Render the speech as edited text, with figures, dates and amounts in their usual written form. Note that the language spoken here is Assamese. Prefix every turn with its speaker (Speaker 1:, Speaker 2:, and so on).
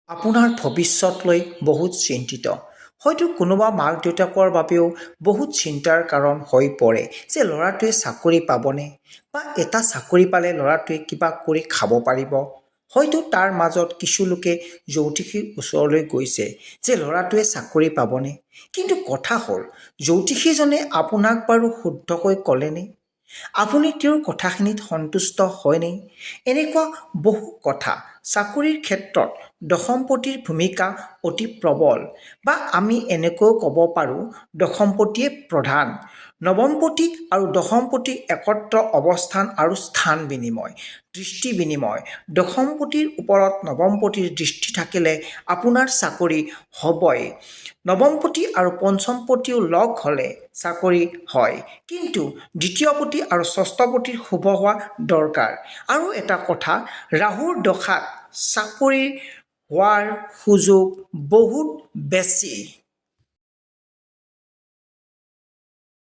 Speaker 1: আপোনাৰ ভৱিষ্যতলৈ বহুত চিন্তিত। হয়তো কোনোবা মাক দেউতাকৰ বাবেও বহুত চিন্তাৰ কাৰণ হৈ পৰে যে ল'ৰাটোৱে চাকৰি পাবনে, বা এটা চাকৰি পালে ল'ৰাটোৱে কিবা কৰি খাব পাৰিব। হয়তো তাৰ মাজত কিছু লোকে জ্যোতিষীৰ ওচৰলৈ গৈছে যে ল'ৰাটোৱে চাকৰি পাবনে। কিন্তু কথা হ'ল, জ্যোতিষীজনে আপোনাক বাৰু শুদ্ধকৈ ক'লেনে? আপুনি তেওঁৰ কথাখিনিত সন্তুষ্ট হয়নে? এনেকুৱা বহু কথা। চাকৰিৰ ক্ষেত্ৰত দশমপতিৰ ভূমিকা অতি প্ৰবল, বা আমি এনেকৈও ক'ব পাৰোঁ দশমপতিয়ে প্ৰধান। নৱমপতি আৰু দশমপতিৰ একত্ৰ অৱস্থান আৰু স্থান বিনিময়, দৃষ্টি বিনিময়। দশমপতিৰ ওপৰত নৱমপতিৰ দৃষ্টি থাকিলে আপোনাৰ চাকৰি হ'বই। নৱমপতি আৰু পঞ্চমপতিও লগ হ'লে চাকৰি হয়, কিন্তু দ্বিতীয়পতি আৰু ষষ্ঠপতিৰ শুভ হোৱা দৰকাৰ। আৰু এটা কথা, ৰাহুৰ দশাত চাকৰি হোৱাৰ সুযোগ বহুত বেছি।